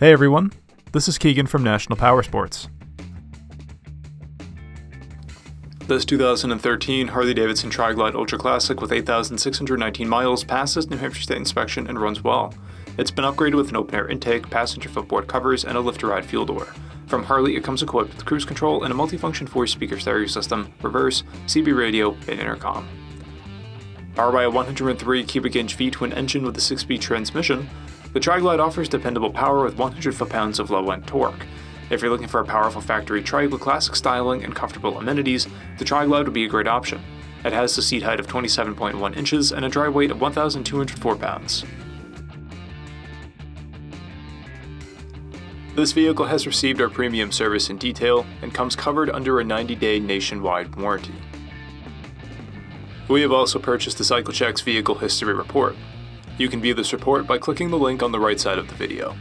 Hey everyone, this is Keegan from National Powersports. This 2013 Harley-Davidson TRIGLIDE Ultra Classic with 8,619 miles passes New Hampshire State inspection and runs well. It's been upgraded with an open-air intake, passenger footboard covers, and a lift-to-ride fuel door. From Harley, it comes equipped with cruise control and a multifunction 4-speaker stereo system, reverse, CB radio, and intercom. Powered by a 103 cubic inch V-twin engine with a 6-speed transmission, the TRIGLIDE offers dependable power with 100 foot-pounds of low-end torque. If you're looking for a powerful factory trike with classic styling and comfortable amenities, the TRIGLIDE would be a great option. It has a seat height of 27.1 inches and a dry weight of 1,204 pounds. This vehicle has received our premium service in detail and comes covered under a 90-day nationwide warranty. We have also purchased the CycleCheck's Vehicle History Report. You can view this report by clicking the link on the right side of the video.